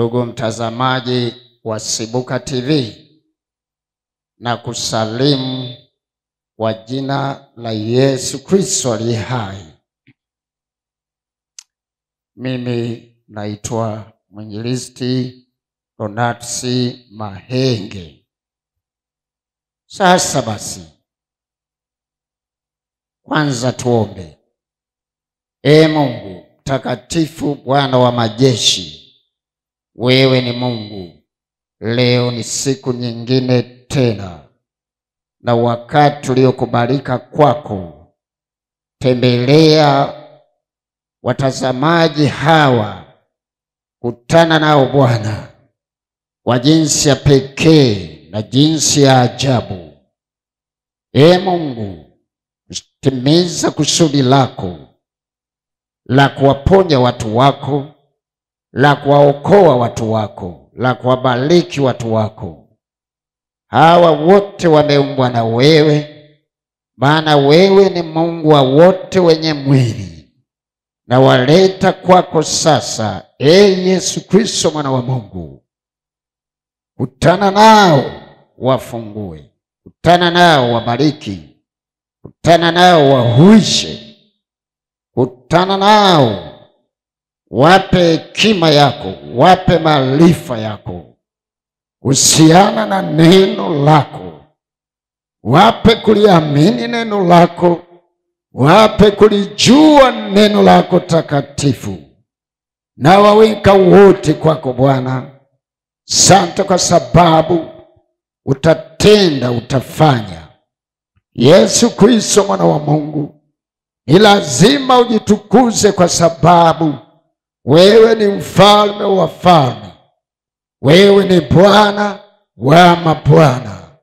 Ndugu mtazamaji wa Sibuka TV, na kusalimu kwa jina la Yesu Kristo aliye hai. Mimi naitwa Mwinjilisti Donatus Mahenge. Sasa basi, kwanza tuombe. Mungu mtakatifu, Bwana wa majeshi, wewe ni Mungu. Leo ni siku nyingine tena na wakati uliokubalika kwako. Tembelea watazamaji hawa, kutana nao Bwana kwa jinsi ya pekee na jinsi ya ajabu. Mungu, timiza kusudi lako la kuwaponya watu wako, la kuwaokoa watu wako, la kuwabariki watu wako. Hawa wote wameumbwa na wewe, maana wewe ni Mungu wa wote wenye mwili. Na waleta kwako sasa, Yesu Kristo mwana wa Mungu. Kutana nao wafungue, kutana nao wabariki, kutana nao wahuishe, kutana nao wape hekima yako, wape maarifa yako kuhusiana na neno lako. Wape kuliamini neno lako, wape kulijua neno lako takatifu. Na waweka wote kwako Bwana. Asante kwa sababu utatenda, utafanya. Yesu Kristo mwana wa Mungu, ni lazima ujitukuze kwa sababu wewe ni mfalme wa wafalme, wewe ni Bwana wa mabwana.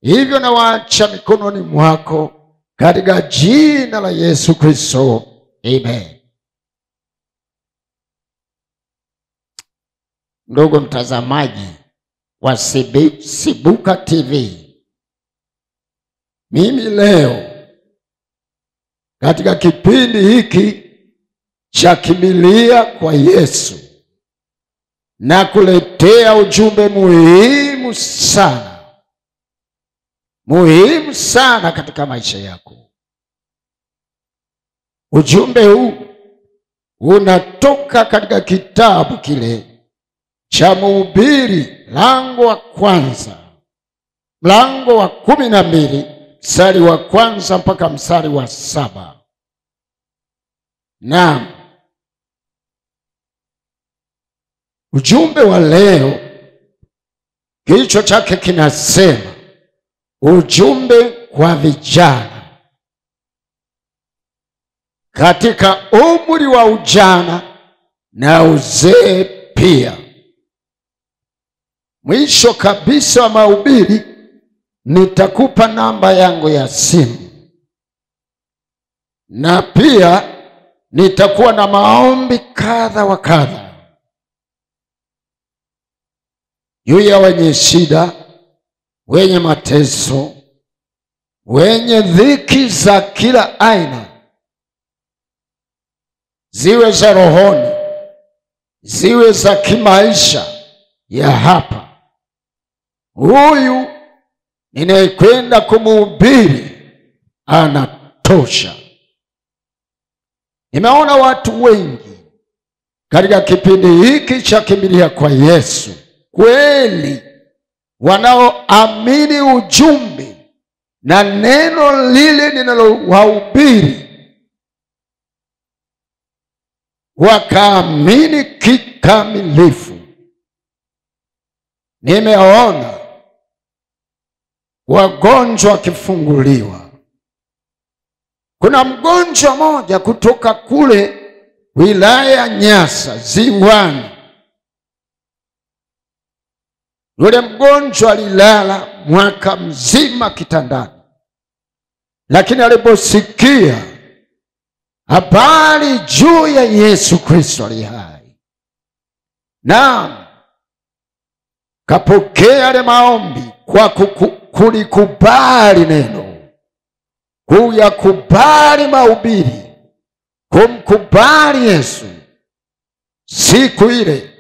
Hivyo na waacha mikononi mwako katika jina la Yesu Kristo, amen. Ndugu mtazamaji wa Sibuka TV, mimi leo katika kipindi hiki cha Kimbilia kwa Yesu na kuletea ujumbe muhimu sana katika maisha yako. Ujumbe huu unatoka katika kitabu kile cha Mhubiri mlango wa kwanza, mlango wa 12 mstari wa kwanza mpaka mstari wa 7. Naam, ujumbe wa leo kichwa chake kinasema ujumbe kwa vijana katika umri wa ujana na uzee pia. Mwisho kabisa wa mahubiri nitakupa namba yangu ya simu, na pia nitakuwa na maombi kadha wa kadha juu ya wenye shida, wenye mateso, wenye dhiki za kila aina, ziwe za rohoni, ziwe za kimaisha ya hapa. Huyu ninayekwenda kumhubiri anatosha. Nimeona watu wengi katika kipindi hiki cha Kimbilia kwa Yesu kweli wanaoamini ujumbe na neno lile ninalowahubiri, wakaamini kikamilifu. Nimeona wagonjwa wakifunguliwa. Kuna mgonjwa moja kutoka kule wilaya ya Nyasa Ziwani. Yule mgonjwa alilala mwaka mzima kitandani, lakini aliposikia habari juu ya Yesu Kristo aliye hai, naam, kapokea yale maombi kwa kulikubali neno, kuyakubali mahubiri, kumkubali Yesu. Siku ile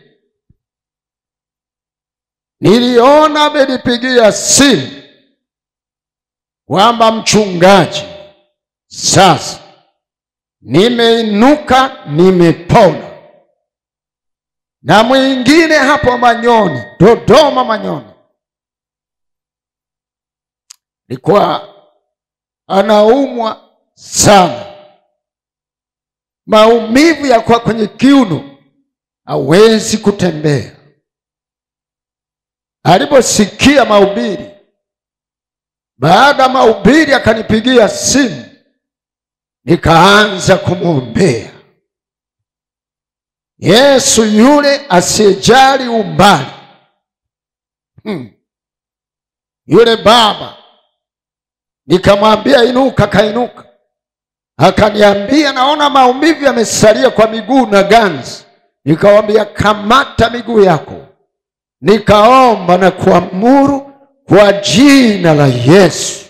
niliona amenipigia simu kwamba mchungaji, sasa nimeinuka, nimepona. Na mwingine hapo Manyoni, Dodoma Manyoni, alikuwa anaumwa sana, maumivu ya kwa kwenye kiuno, hawezi kutembea. Aliposikia mahubiri, baada ya mahubiri akanipigia simu, nikaanza kumwombea. Yesu yule asiyejali umbali, yule baba, nikamwambia inuka, kainuka. Akaniambia naona maumivu yamesalia kwa miguu na ganzi. Nikamwambia kamata miguu yako. Nikaomba na kuamuru kwa jina la Yesu.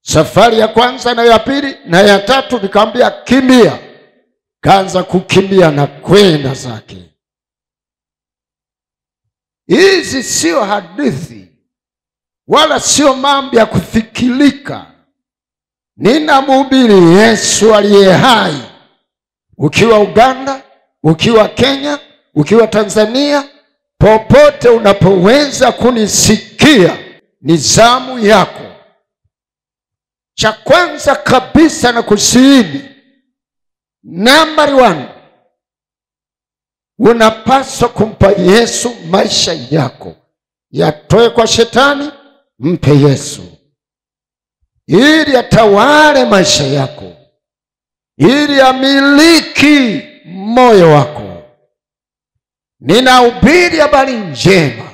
Safari ya kwanza na ya pili na ya tatu nikamwambia kimbia. Kaanza kukimbia na kwenda zake. Hizi sio hadithi wala sio mambo ya kufikirika. Ninamhubiri Yesu aliye hai. Ukiwa Uganda, ukiwa Kenya, ukiwa Tanzania, popote unapoweza kunisikia, ni zamu yako. Cha kwanza kabisa na kusihi, number 1, unapaswa kumpa Yesu maisha yako. Yatoe kwa shetani, mpe Yesu, ili atawale maisha yako, ili amiliki moyo wako. Ninahubiri habari njema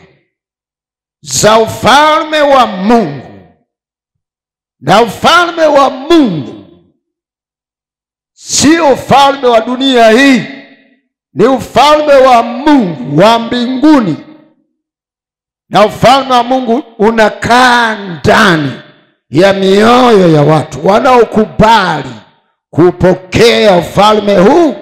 za ufalme wa Mungu. Na ufalme wa Mungu sio ufalme wa dunia hii, ni ufalme wa Mungu wa mbinguni. Na ufalme wa Mungu unakaa ndani ya mioyo ya watu wanaokubali kupokea ufalme huu,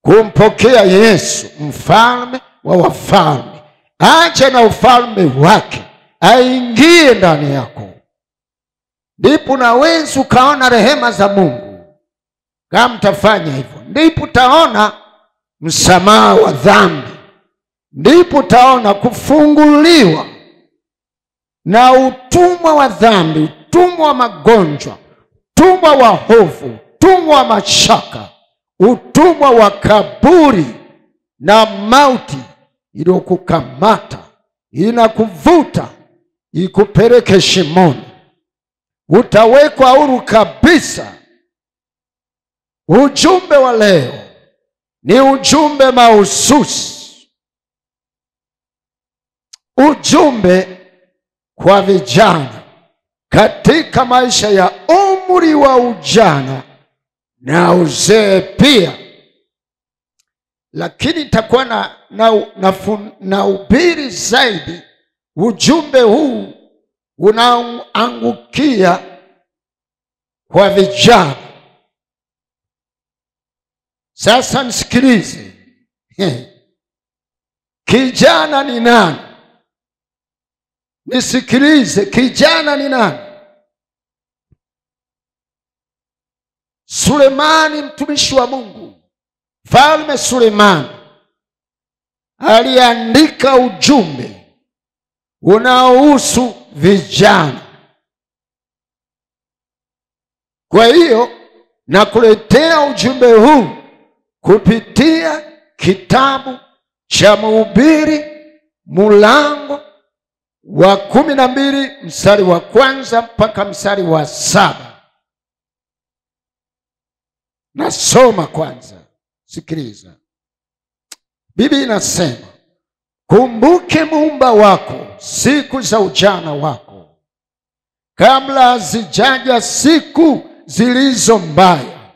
kumpokea Yesu mfalme wa wafalme. Acha na ufalme wake aingie ndani yako, ndipo naweza ukaona rehema za Mungu. Kama mtafanya hivyo, ndipo utaona msamaha wa dhambi, ndipo utaona kufunguliwa na utumwa wa dhambi, utumwa wa magonjwa, utumwa wa hofu, utumwa wa mashaka, utumwa wa kaburi na mauti iliyokukamata, inakuvuta ikupeleke shimoni. Utawekwa huru kabisa. Ujumbe wa leo ni ujumbe mahususi, ujumbe kwa vijana katika maisha ya umri wa ujana na uzee pia. Lakini nitakuwa na ubiri zaidi. Ujumbe huu unaangukia kwa vijana. Sasa nisikilize. Kijana ni nani? Nisikilize, kijana ni nani? Sulemani, mtumishi wa Mungu, Mfalme Sulemani aliandika ujumbe unaohusu vijana. Kwa hiyo nakuletea ujumbe huu kupitia kitabu cha Mhubiri mlango wa 12 mstari wa 1 mpaka mstari wa 7. Nasoma kwanza, sikiliza. Biblia inasema, kumbuke Muumba wako siku za ujana wako, kabla hazijaja siku zilizo mbaya,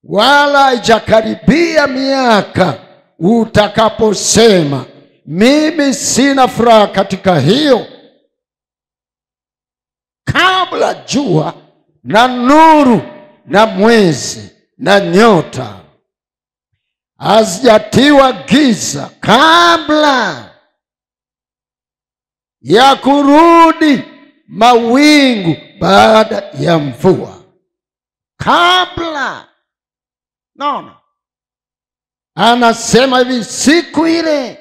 wala haijakaribia miaka utakaposema mimi sina furaha katika hiyo. Kabla jua na nuru na mwezi na nyota hazijatiwa giza, kabla ya kurudi mawingu baada ya mvua. Kabla, naona anasema hivi, siku ile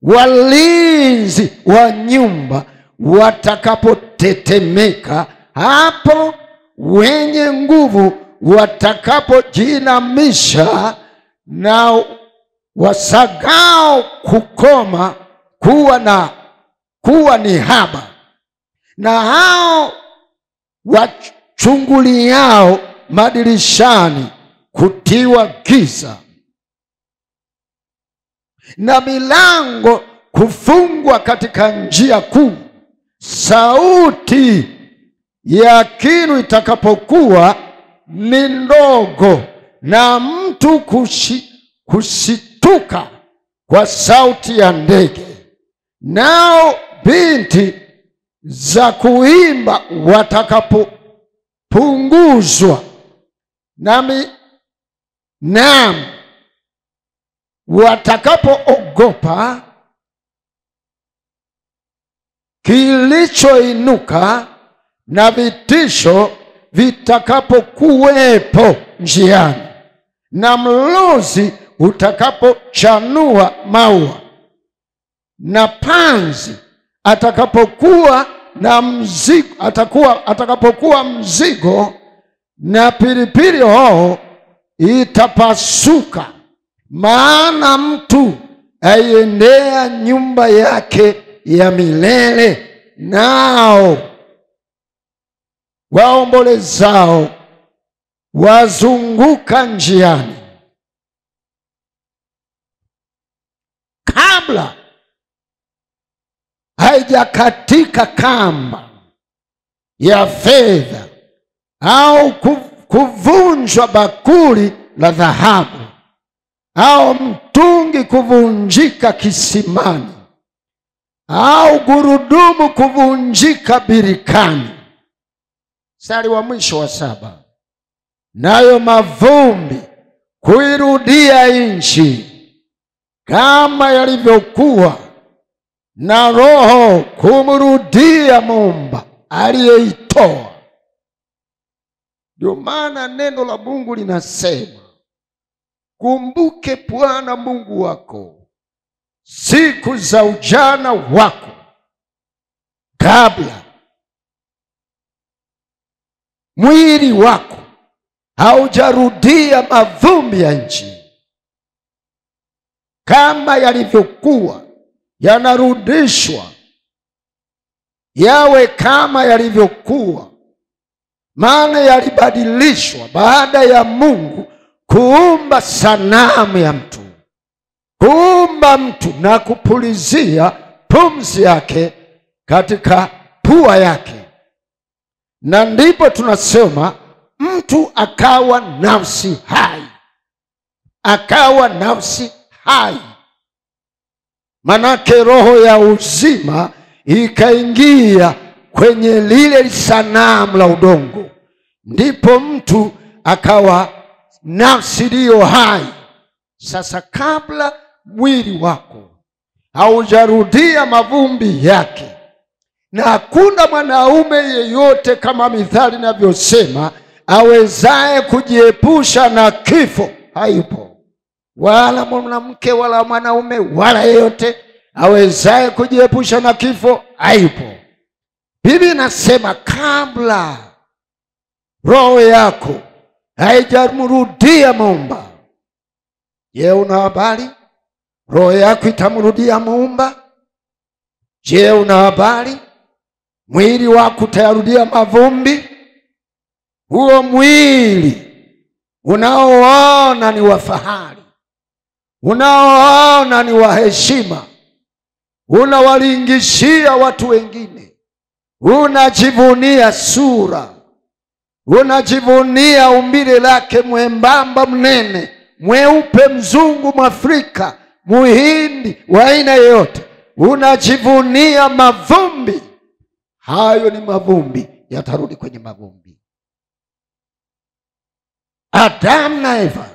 walinzi wa nyumba watakapotetemeka, hapo wenye nguvu watakapojinamisha, na wasagao kukoma kuwa ni haba, na hao wachunguliao madirishani kutiwa giza, na milango kufungwa katika njia kuu. Sauti ya kinu itakapokuwa ni ndogo, na mtu kushituka kwa sauti ya ndege. Nao binti za kuimba watakapopunguzwa, naam, watakapoogopa kilichoinuka, na vitisho vitakapokuwepo njiani, na mlozi utakapochanua maua, na panzi atakapokuwa mzigo, na pilipili hoho itapasuka. Maana mtu aiendea nyumba yake ya milele, nao waombolezao wazunguka njiani. Kabla haijakatika kamba ya fedha, au kuvunjwa bakuli la dhahabu, au mtungi kuvunjika kisimani, au gurudumu kuvunjika birikani. Mstari wa mwisho wa 7. Nayo mavumbi kuirudia nchi kama yalivyokuwa, na roho kumrudia Muumba aliyeitoa. Ndio maana neno la Mungu linasema, kumbuke Bwana Mungu wako siku za ujana wako, kabla mwili wako haujarudia mavumbi ya nchi. Kama yalivyokuwa yanarudishwa yawe kama yalivyokuwa, maana yalibadilishwa baada ya Mungu kuumba sanamu ya mtu, kuumba mtu na kupulizia pumzi yake katika pua yake. Na ndipo tunasema mtu akawa nafsi hai, akawa nafsi hai. Manake roho ya uzima ikaingia kwenye lile sanamu la udongo, ndipo mtu akawa nafsi iliyo hai. Sasa kabla mwili wako haujarudia mavumbi yake, na hakuna mwanaume yeyote, kama Mithali inavyosema, awezaye kujiepusha na kifo, hayupo. Wala mwanamke wala mwanaume wala yeyote awezaye kujiepusha na kifo, hayupo. Biblia inasema kabla roho yako haijamrudia Muumba. Je, una habari roho yako itamrudia Muumba? Je, una habari mwili wako utayarudia mavumbi? Huo mwili unaoona ni wa fahari, unaoona ni wa heshima, unawalingishia watu wengine, unajivunia sura, unajivunia umbile lake mwembamba, mnene, mweupe, mzungu, Mwafrika, Muhindi, wa aina yoyote, unajivunia mavumbi. Hayo ni mavumbi, yatarudi kwenye mavumbi. Adamu na Eva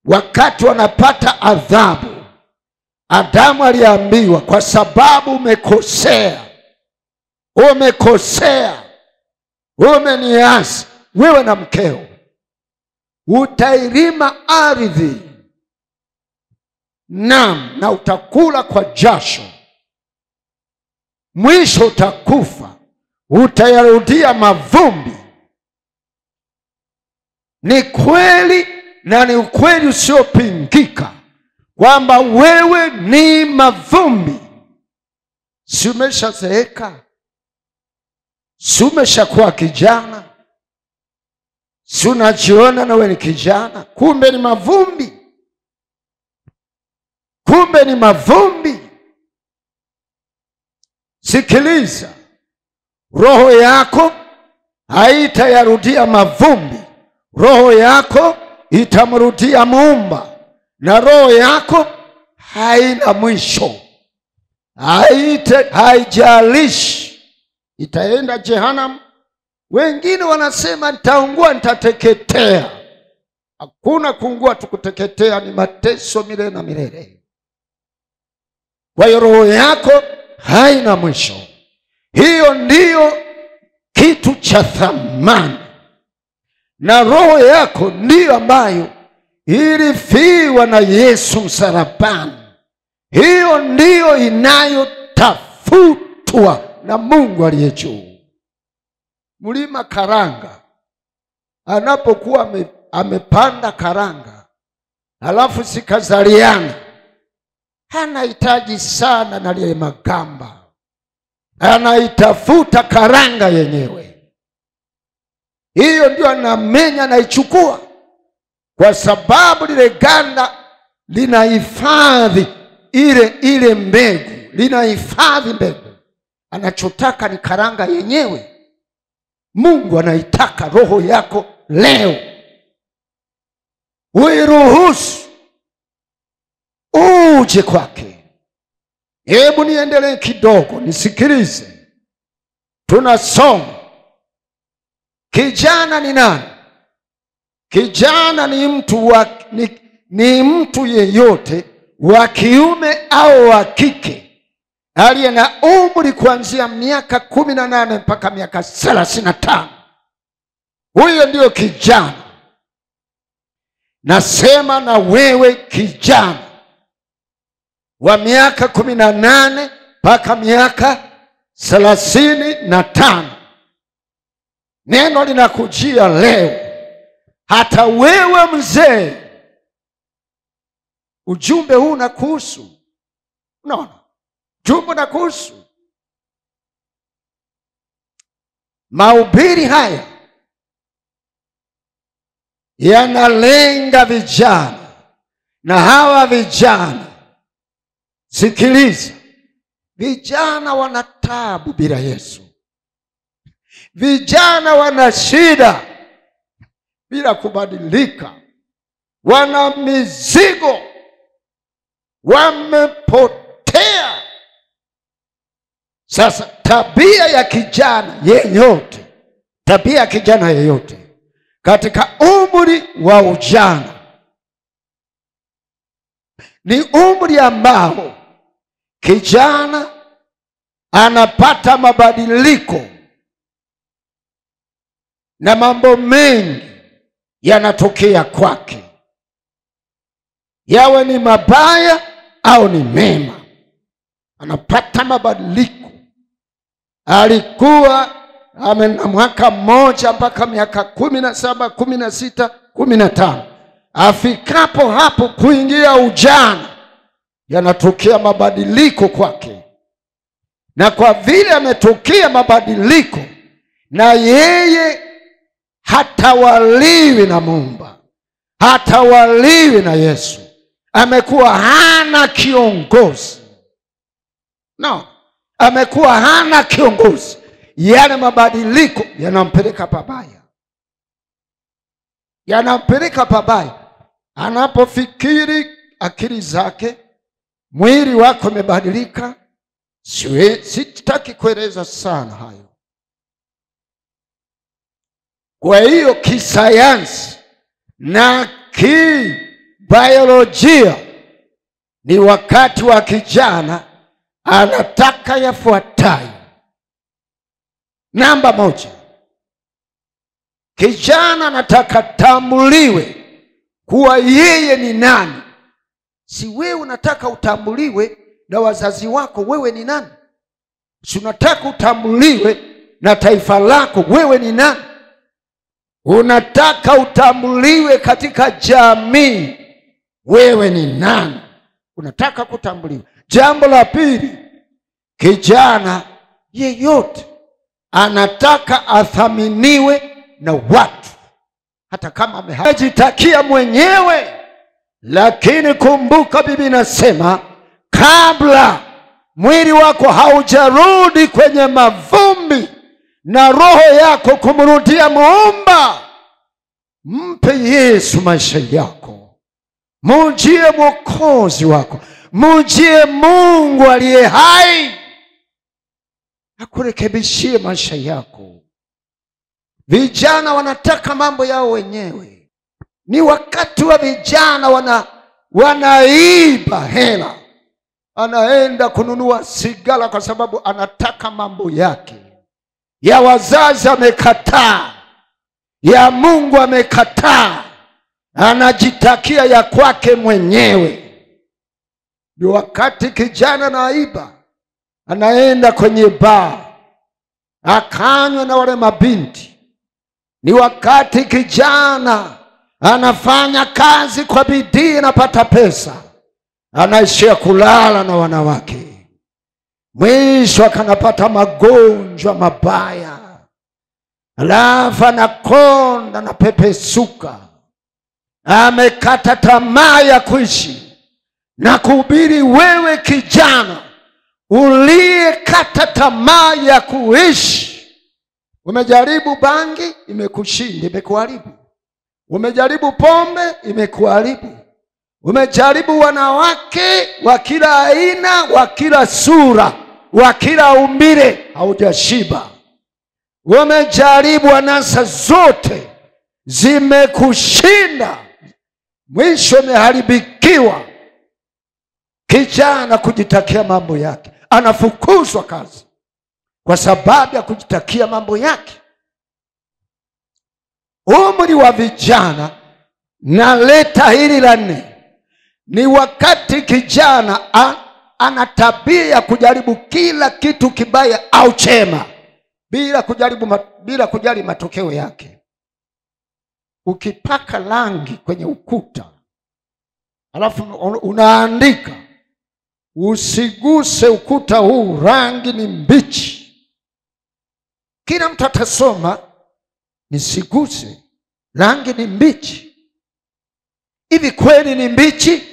wakati wanapata adhabu, Adamu aliambiwa, kwa sababu umekosea, umeniasi wewe na mkeo, utailima ardhi, na utakula kwa jasho, mwisho utakufa, utayarudia mavumbi. Ni kweli, na ni ukweli usiopingika kwamba wewe ni mavumbi. Si umeshazeeka? Si umeshakuwa kijana? Si unajiona na wewe ni kijana? Kumbe ni mavumbi. Kumbe ni mavumbi. Sikiliza, roho yako haitayarudia mavumbi. Roho yako itamrudia Muumba, na roho yako haina mwisho. Haijalishi itaenda jehanamu. Wengine wanasema nitaungua, nitateketea. Hakuna kuungua tukuteketea, ni mateso milele na milele. Kwa hiyo roho yako haina mwisho. Hiyo ndiyo kitu cha thamani, na roho yako ndiyo ambayo ilifiwa na Yesu msalabani. Hiyo ndiyo inayotafutwa na Mungu aliye juu. Mlima karanga, anapokuwa amepanda karanga halafu sikazaliana, hanahitaji sana na lile magamba, anaitafuta karanga yenyewe. Hiyo ndio anamenya, anaichukua, kwa sababu lile ganda linahifadhi ile mbegu, linahifadhi mbegu. Anachotaka ni karanga yenyewe. Mungu anaitaka roho yako leo. Uiruhusu uje kwake. Hebu niendelee kidogo, nisikilize. Tunasoma, kijana ni nani? Kijana ni mtu yeyote wa kiume au wa kike aliye na umri kuanzia miaka 18 mpaka miaka 35. Huyo ndio kijana. Nasema na wewe kijana wa miaka 18 mpaka miaka 35. Neno linakujia leo. Hata wewe mzee, ujumbe huu unakuhusu. Unaona? Ujumbe unakuhusu. Mahubiri haya yanalenga vijana, na hawa vijana, sikiliza, vijana wana taabu bila Yesu. Vijana wana shida bila kubadilika. Wana mizigo, wamepotea. Sasa tabia ya kijana yeyote katika umri wa ujana ni umri ambao kijana anapata mabadiliko, na mambo mengi yanatokea kwake, yawe ni mabaya au ni mema. Anapata mabadiliko. Alikuwa na mwaka mmoja mpaka miaka 17, 16, 15. Afikapo hapo kuingia ujana, yanatokea mabadiliko kwake. Na kwa vile ametokea mabadiliko, na yeye hatawaliwi na Muumba, hatawaliwi na Yesu, amekuwa hana kiongozi. Amekuwa hana kiongozi. Yale mabadiliko yanampeleka pabaya. Anapofikiri akili zake, mwili wako umebadilika. Sitaki kueleza sana hayo. Kwa hiyo kisayansi na kibiolojia Ni wakati wa kijana anataka yafuatayo. Namba 1, kijana anataka tambuliwe kuwa yeye ni nani. Si wewe unataka utambuliwe na wazazi wako wewe ni nani? Si unataka utambuliwe na taifa lako wewe ni nani? Unataka utambuliwe katika jamii wewe ni nani? Unataka kutambuliwa. Jambo la pili, kijana yeyote anataka athaminiwe na watu, hata kama amejitakia mwenyewe. Lakini kumbuka Biblia inasema kabla mwili wako haujarudi kwenye mavumbi na roho yako kumrudia Muumba, mpe Yesu maisha yako. Mujie Mwokozi wako, mujie Mungu aliye hai akurekebishie maisha yako. Vijana wanataka mambo yao wenyewe. Ni wakati wa vijana wanaiba hela. Anaenda kununua sigara kwa sababu anataka mambo yake. Ya wazazi amekataa, ya Mungu amekataa, anajitakia ya kwake mwenyewe. Ni wakati kijana anaiba, anaenda kwenye baa akanywa na wale mabinti. Ni wakati kijana anafanya kazi kwa bidii, anapata pesa, anaishia kulala na wanawake. Mwisho akanapata magonjwa mabaya, alafu anakonda na pepesuka. Amekata tamaa ya kuishi. Na kuhubiri wewe kijana uliyekata tamaa ya kuishi. Umejaribu bangi, imekushinda, imekuharibu. Umejaribu pombe, imekuharibu. Umejaribu wanawake wa kila aina, wa kila sura, wa kila umbile, haujashiba. Umejaribu anasa zote, zimekushinda. Mwisho umeharibikiwa. Kijana kujitakia mambo yake, anafukuzwa kazi kwa sababu ya kujitakia mambo yake. Umri wa vijana, naleta hili la 4. Ni wakati kijana ana tabia ya kujaribu kila kitu kibaya au chema bila kujali matokeo yake. Ukipaka rangi kwenye ukuta, alafu unaandika usiguse ukuta huu, rangi ni mbichi. Kila mtu atasoma nisiguse, rangi ni mbichi. Hivi kweli ni mbichi?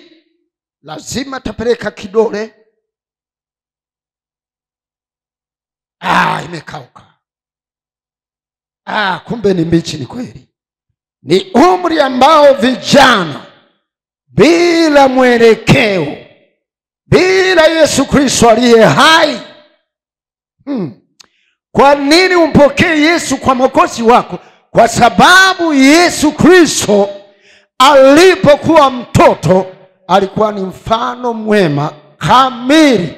Lazima tapeleka kidole, imekauka. Kumbe ni mbichi, ni kweli. Ni umri ambao vijana bila mwelekeo, bila Yesu Kristo aliye hai. Kwa nini umpokee Yesu kwa Mwokozi wako? Kwa sababu Yesu Kristo alipokuwa mtoto alikuwa ni mfano mwema kamili,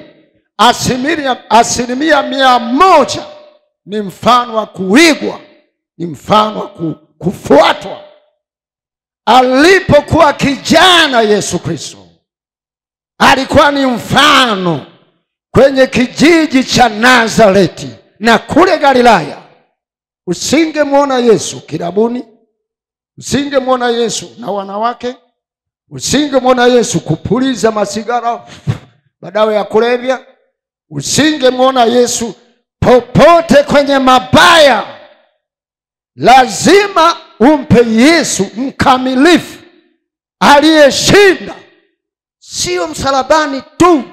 100%. Ni mfano wa kuigwa, ni mfano wa kufuatwa. Alipokuwa kijana Yesu Kristo alikuwa ni mfano kwenye kijiji cha Nazareti na kule Galilaya. Usingemwona Yesu kilabuni, usingemwona Yesu na wanawake, usingemwona Yesu kupuliza masigara, madawa ya kulevya, usingemwona Yesu popote kwenye mabaya. Lazima umpe Yesu mkamilifu aliyeshinda, sio msalabani tu,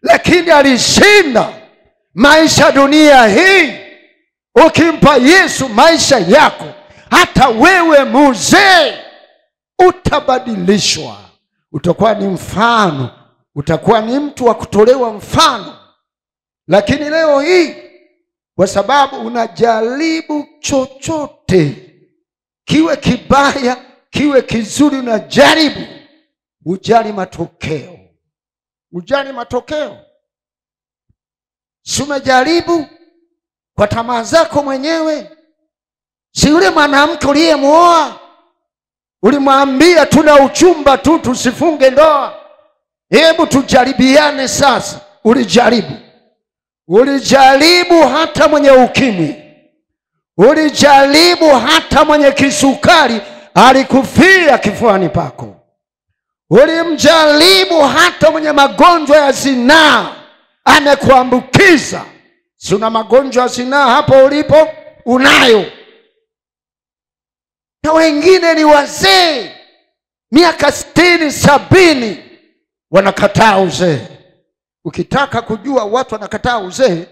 lakini alishinda maisha dunia hii. Ukimpa Yesu maisha yako, hata wewe mzee utabadilishwa. Utakuwa ni mfano, utakuwa ni mtu wa kutolewa mfano. Lakini leo hii, kwa sababu unajaribu chochote, kiwe kibaya, kiwe kizuri, unajaribu, hujali matokeo. ujali matokeo. Si umejaribu kwa tamaa zako mwenyewe? Si yule mwanamke uliyemuoa ulimwambia tuna uchumba tu, tusifunge ndoa, hebu tujaribiane sasa? Ulijaribu. Ulijaribu hata mwenye ukimwi, ulijaribu hata mwenye kisukari alikufia kifuani pako, ulimjaribu hata mwenye magonjwa ya zinaa amekuambukiza. Si una magonjwa ya zinaa hapo ulipo? Unayo. Na wengine ni wazee miaka 60, 70 wanakataa uzee. Ukitaka kujua watu wanakataa uzee,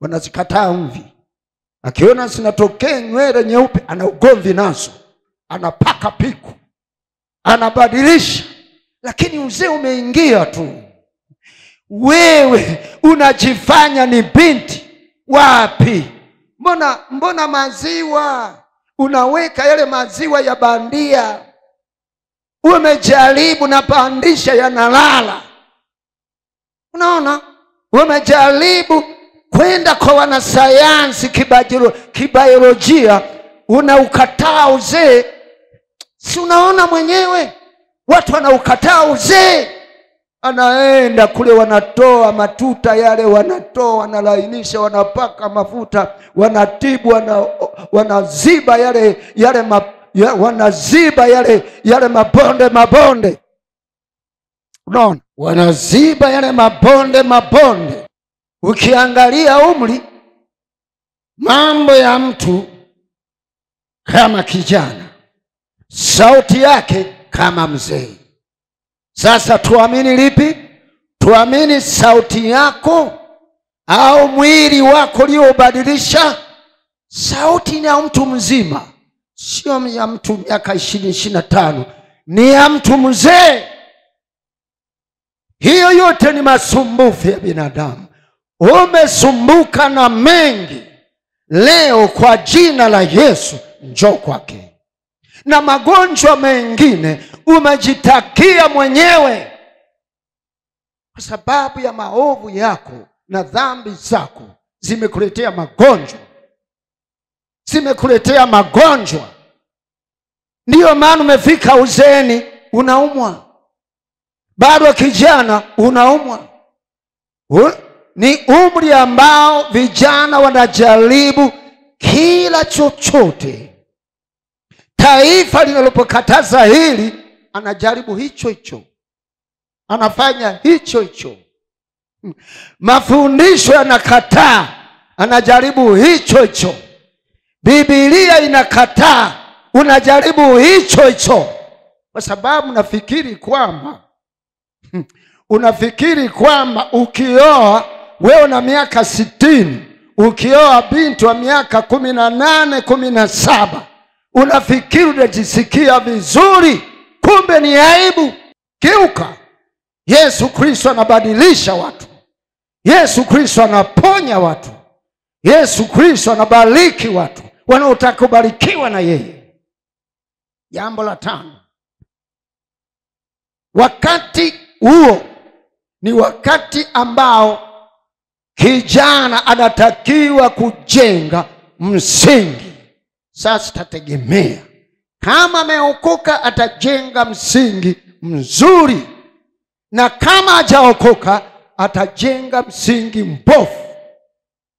wanazikataa mvi. Akiona zinatokea nywele nyeupe ana ugomvi nazo, anapaka piku, anabadilisha. Lakini uzee umeingia tu. Wewe unajifanya ni binti wapi? Mbona maziwa unaweka yale maziwa ya bandia? Umejaribu na pandisha yanalala. Unaona? Umejaribu kwenda kwa wanasayansi kibiolojia, unaukataa uzee. Si unaona mwenyewe watu wanaukataa uzee? Anaenda kule, wanatoa matuta yale, wanatoa, wanalainisha, wanapaka mafuta, wanatibu, wanaziba wanaziba yale mabonde. Unaona? Wanaziba yale mabonde. Ukiangalia umri, mambo ya mtu kama kijana, sauti yake kama mzee. Sasa tuamini lipi? Tuamini sauti yako au mwili wako uliobadilisha? Sauti ni ya mtu mzima, sio ya mtu miaka 20, 25, ni ya mtu mzee. Hiyo yote ni masumbufu ya binadamu. Umesumbuka na mengi, leo kwa jina la Yesu njoo kwake. Na magonjwa mengine umejitakia mwenyewe kwa sababu ya maovu yako na dhambi zako, zimekuletea magonjwa. Zimekuletea magonjwa. Ndiyo maana umefika uzeeni unaumwa, bado kijana unaumwa. Ni umri ambao vijana wanajaribu kila chochote. Taifa linalopokataza hili, anajaribu hicho. Anafanya hicho. Mafundisho yanakataa, anajaribu hicho. Biblia inakataa, unajaribu hicho. Kwa sababu unafikiri kwamba ukioa wewe na miaka 60, ukioa binti wa miaka 18, 17, unafikiri unajisikia vizuri. Kumbe ni aibu. Kiuka. Yesu Kristo anabadilisha watu. Yesu Kristo anaponya watu. Yesu Kristo anabariki watu wanaotaka kubarikiwa na yeye. Jambo la 5. Wakati huo ni wakati ambao kijana anatakiwa kujenga msingi. Sasa tategemea kama ameokoka atajenga msingi mzuri, na kama hajaokoka atajenga msingi mbovu.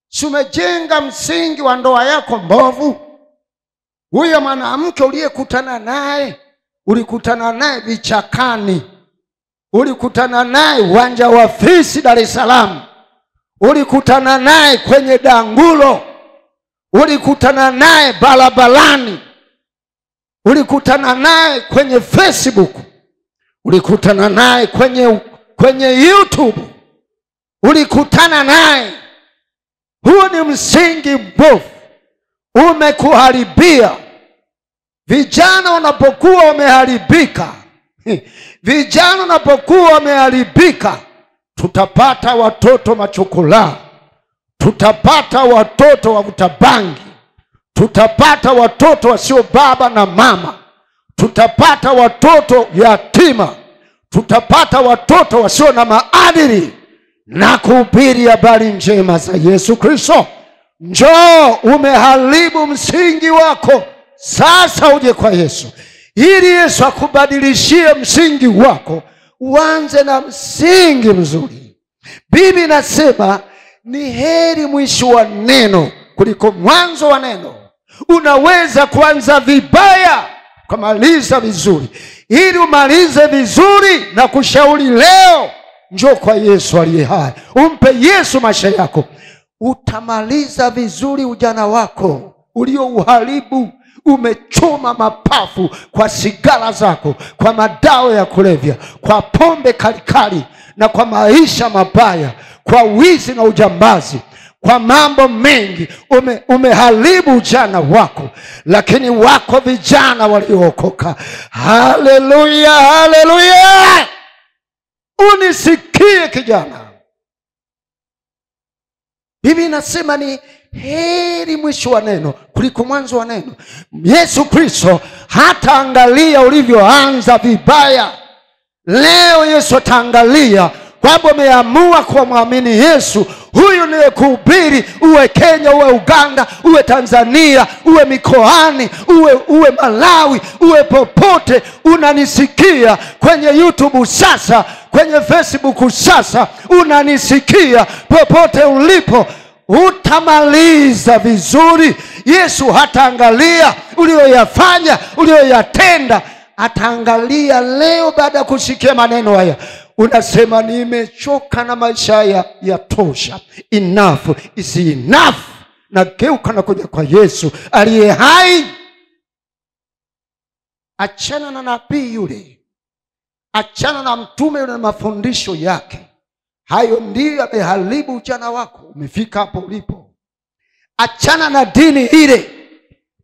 Si umejenga msingi wa ndoa yako mbovu? Huyo mwanamke uliyekutana naye, ulikutana naye vichakani, ulikutana naye uwanja wa Fisi Dar es Salaam, ulikutana naye kwenye dangulo, ulikutana naye barabarani, ulikutana naye kwenye Facebook, ulikutana naye kwenye YouTube, ulikutana naye. Huo ni msingi mbovu, umekuharibia. Vijana wanapokuwa wameharibika, tutapata watoto machokola, tutapata watoto wavuta bangi, tutapata watoto wasio baba na mama, tutapata watoto yatima, tutapata watoto wasio na maadili na kuhubiri habari njema za Yesu Kristo. Njoo, umeharibu msingi wako, sasa uje kwa Yesu ili Yesu akubadilishie msingi wako, uanze na msingi mzuri. Biblia inasema ni heri mwisho wa neno kuliko mwanzo wa neno. Unaweza kuanza vibaya kumaliza vizuri. Ili umalize vizuri, na kushauri leo, njoo kwa Yesu aliye hai, umpe Yesu maisha yako. Utamaliza vizuri ujana wako uliouharibu. Umechoma mapafu kwa sigara zako, kwa madawa ya kulevya, kwa pombe kalikali, na kwa maisha mabaya, kwa wizi na ujambazi, kwa mambo mengi. Umeharibu ujana wako. Lakini wako vijana waliookoka. Haleluya, haleluya! Unisikie kijana. Biblia inasema ni heri mwisho wa neno kuliko mwanzo wa neno. Yesu Kristo hataangalia ulivyoanza vibaya. Leo Yesu ataangalia kwamba umeamua kumwamini Yesu. Huyu niye kuhubiri, uwe Kenya, uwe Uganda, uwe Tanzania, uwe mikoani, uwe Malawi, uwe popote unanisikia, kwenye YouTube sasa, kwenye Facebook sasa, unanisikia popote ulipo, utamaliza vizuri. Yesu hataangalia ulioyafanya, ulioyatenda. Ataangalia leo, baada ya kusikia maneno haya, unasema nimechoka na maisha haya, yatosha. Enough is enough. Na geuka na kuja kwa Yesu aliye hai. Achana na nabii yule, achana na mtume yule na mafundisho yake. Hayo ndiyo yameharibu ujana wako, umefika hapo ulipo. Achana na dini ile,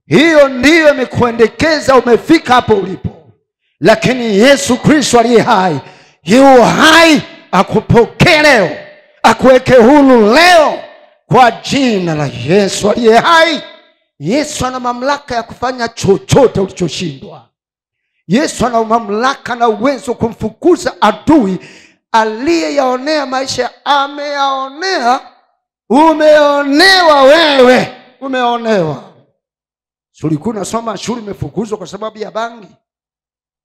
hiyo ndiyo imekuendekeza umefika hapo ulipo. Lakini Yesu Kristo aliye hai, yu hai, akupokee leo, akuweke huru leo kwa jina la Yesu aliye hai. Yesu ana mamlaka ya kufanya chochote ulichoshindwa. Yesu ana mamlaka na uwezo kumfukuza adui aliyeyaonea maisha. Ameyaonea. Umeonewa wewe, umeonewa. Ulikuwa unasoma shule, umefukuzwa kwa sababu ya bangi,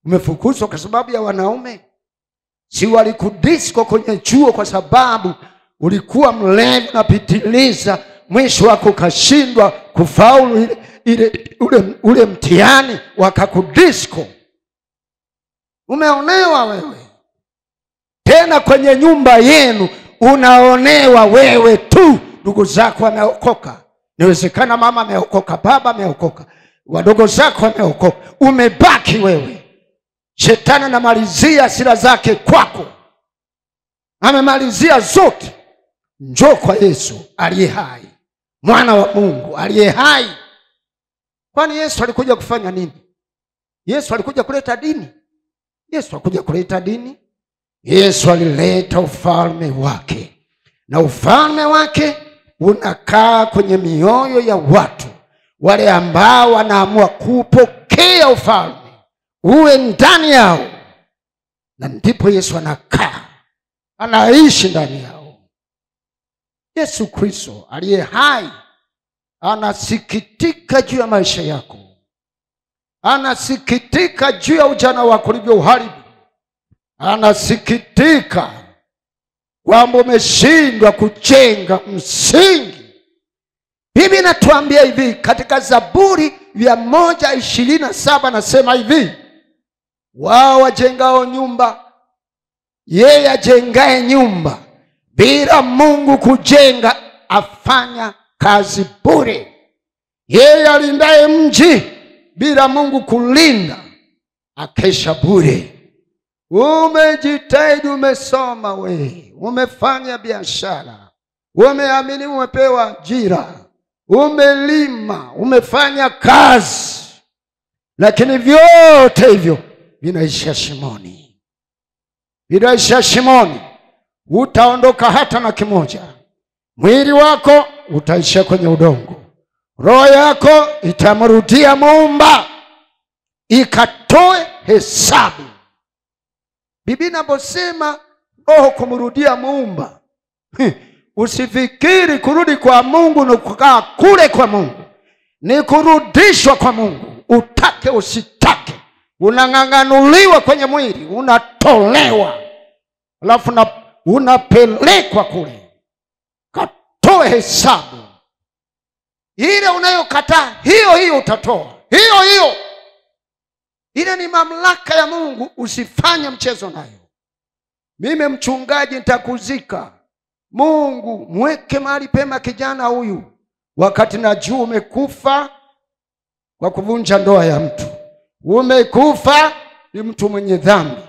umefukuzwa kwa sababu ya wanaume. Si walikudisko kwenye chuo kwa sababu ulikuwa mlevi na pitiliza, mwisho wako ukashindwa kufaulu ule mtihani, wakakudisko. Umeonewa wewe. Tena kwenye nyumba yenu unaonewa wewe tu. Ndugu zako wameokoka, inawezekana mama ameokoka, baba ameokoka, wadogo zako wameokoka, umebaki wewe. Shetani anamalizia hasira zake kwako, amemalizia zote. Njoo kwa Yesu aliye hai, mwana wa Mungu aliye hai. Kwani Yesu alikuja kufanya nini? Yesu alikuja kuleta dini? Yesu alikuja kuleta dini? Yesu alileta ufalme wake, na ufalme wake unakaa kwenye mioyo ya watu wale ambao wanaamua kupokea ufalme uwe ndani yao. Na ndipo Yesu anakaa, anaishi ndani yao. Yesu Kristo aliye hai anasikitika juu ya maisha yako, anasikitika juu ya ujana wako ulivyoharibu, anasikitika kwamba umeshindwa kujenga msingi. Biblia inatuambia hivi katika Zaburi ya 127, nasema hivi: wao wajengao nyumba, yeye ajengaye nyumba bila Mungu kujenga afanya kazi bure. Yeye alindaye mji bila Mungu kulinda akesha bure. Umejitahidi, umesoma we, umefanya biashara, umeamini, umepewa ajira, umelima, umefanya kazi, lakini vyote hivyo vinaisha shimoni. Vinaisha shimoni. Utaondoka hata na kimoja. Mwili wako utaisha kwenye udongo. Roho yako itamrudia Muumba ikatoe hesabu. Biblia inaposema roho kumrudia Muumba, usifikiri kurudi kwa Mungu ni kukaa kule kwa Mungu. Ni kurudishwa kwa Mungu, utake usitake. Unang'ang'anuliwa kwenye mwili, unatolewa, alafu unapelekwa kule. Katoe hesabu. Ile unayokataa, hiyo utatoa. Hiyo. Ile ni mamlaka ya Mungu, usifanye mchezo nayo. Mimi mchungaji nitakuzika. Mungu mweke mahali pema kijana huyu, wakati najua umekufa kwa kuvunja ndoa ya mtu. Umekufa ni mtu mwenye dhambi.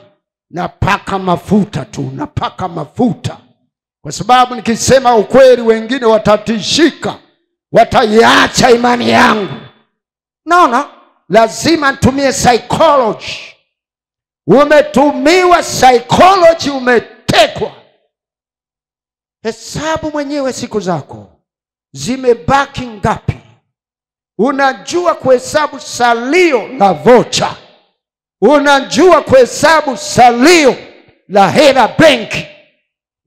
Napaka mafuta tu, napaka mafuta. Kwa sababu nikisema ukweli wengine watatishika, wataiacha imani yangu. Naona lazima nitumie psychology. Umetumiwa psychology, umetekwa. Hesabu mwenyewe siku zako zimebaki ngapi? Unajua kuhesabu salio la vocha. Unajua kuhesabu salio la hela benki.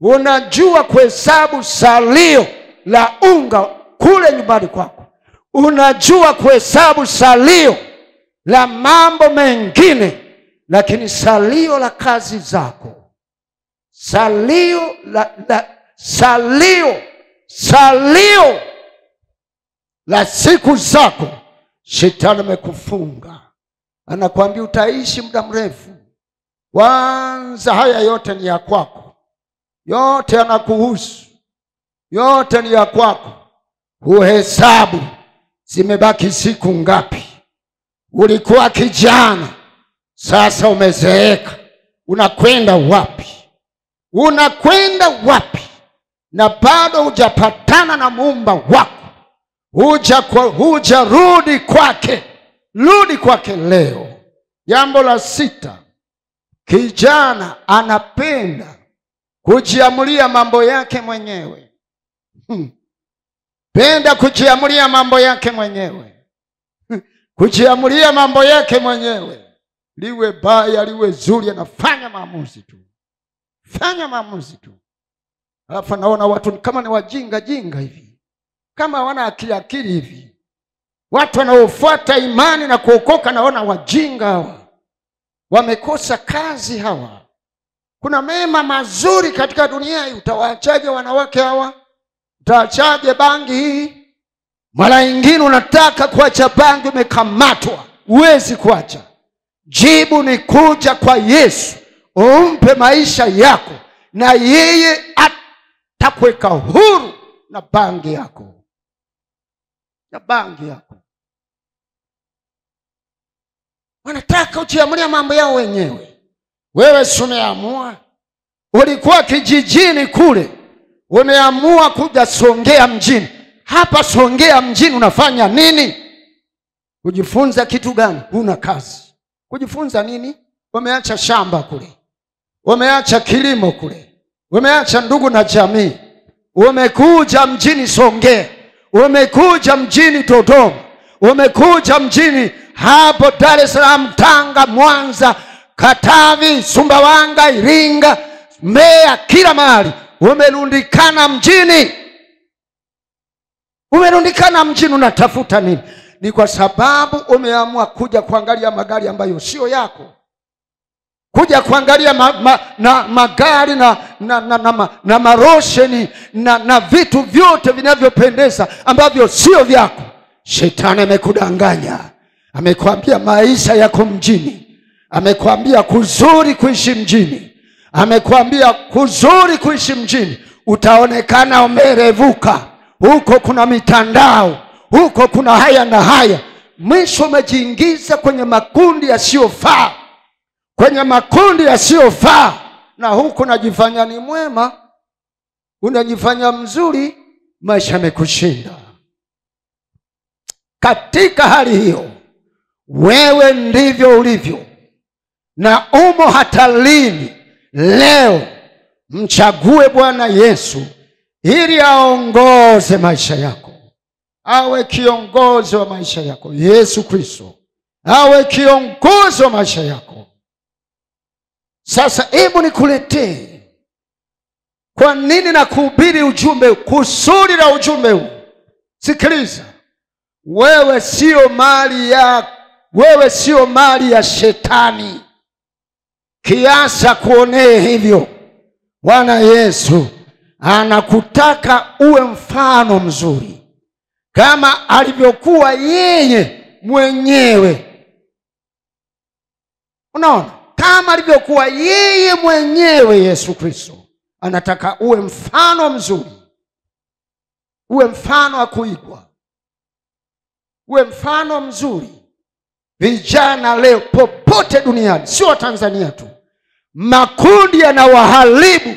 Unajua kuhesabu salio la unga kule nyumbani kwako. Unajua kuhesabu salio la mambo mengine, lakini salio la kazi zako, salio la siku zako, shetani amekufunga. Anakuambia utaishi muda mrefu. Kwanza haya yote ni ya kwako. Yote yanakuhusu. Yote ni ya kwako. Uhesabu zimebaki siku ngapi? Ulikuwa kijana, sasa umezeeka. Unakwenda wapi? Unakwenda wapi? Na bado hujapatana na Muumba wako. Hujarudi kwake. Rudi kwake leo. Jambo la 6. Kijana anapenda kujiamulia mambo yake mwenyewe. Penda kujiamulia mambo yake mwenyewe. Kujiamulia mambo yake mwenyewe. Liwe baya, liwe zuri, anafanya maamuzi tu. Fanya maamuzi tu. Alafu naona watu kama ni wajinga hivi. Kama hawana akili hivi. Watu wanaofuata imani na kuokoka naona wajinga hawa. Wamekosa kazi hawa. Kuna mema mazuri katika dunia hii. Utawaachaje wanawake hawa? Utaachaje bangi hii? Mara nyingine unataka kuacha bangi, umekamatwa. Huwezi kuacha. Jibu ni kuja kwa Yesu. Umpe maisha yako, na yeye atakuweka huru na bangi yako. Na bangi yako. Wanataka ujiamulia mambo yao wenyewe. Wewe si umeamua? Ulikuwa kijijini kule, umeamua kuja Songea mjini. Hapa Songea mjini unafanya nini? Kujifunza kitu gani? Huna kazi. Kujifunza nini? Umeacha shamba kule. Umeacha kilimo kule. Umeacha ndugu na jamii. Umekuja mjini Songea. Umekuja mjini Dodoma. Umekuja mjini hapo Dar es Salaam, Tanga, Mwanza, Katavi, Sumbawanga, Iringa, Mbeya, kila mahali. Umerundikana mjini. Umerundikana mjini, unatafuta nini? Ni kwa sababu umeamua kuja kuangalia magari ambayo sio yako. Kuja kuangalia magari na marosheni na vitu vyote vinavyopendeza ambavyo sio vyako. Shetani amekudanganya. Amekwambia maisha yako mjini. Amekwambia kuzuri kuishi mjini. Amekwambia kuzuri kuishi mjini. Utaonekana umerevuka. Huko kuna mitandao. Huko kuna haya na haya. Mwisho umejiingiza kwenye makundi yasiyofaa. Kwenye makundi yasiyofaa. Na huko unajifanya ni mwema. Unajifanya mzuri. Maisha yamekushinda. Katika hali hiyo, wewe ndivyo ulivyo. Na umo hatarini. Leo mchague Bwana Yesu ili aongoze maisha yako. Awe kiongozi wa maisha yako. Yesu Kristo awe kiongozi wa maisha yako. Sasa hebu nikuletee kwa nini na kuhubiri ujumbe, kusudi la ujumbe huu. Sikiliza, wewe sio mali ya shetani kiasa kuonee hivyo. Bwana Yesu anakutaka uwe mfano mzuri kama alivyokuwa yeye mwenyewe. Unaona, kama alivyokuwa yeye mwenyewe Yesu Kristo, anataka uwe mfano mzuri, uwe mfano wa kuigwa, uwe mfano mzuri. Vijana leo popote duniani, sio Tanzania tu, makundi yanawaharibu.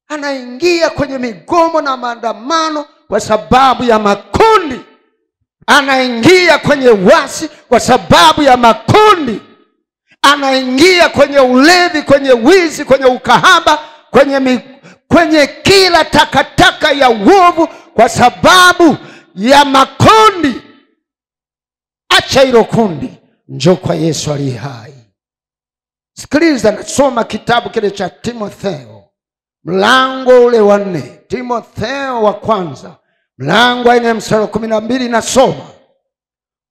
Anaingia kwenye migomo na maandamano kwa sababu ya makundi. Anaingia kwenye wasi kwa sababu ya makundi. Anaingia kwenye ulevi, kwenye wizi, kwenye ukahaba, kwenye kila takataka ya uovu kwa sababu ya makundi. Acha hilo kundi, njoo kwa Yesu aliye hai. Sikiliza, nasoma kitabu kile cha Timotheo, mlango ule wa 4. Timotheo wa kwanza, mlango wa 4 mstari wa 12, nasoma: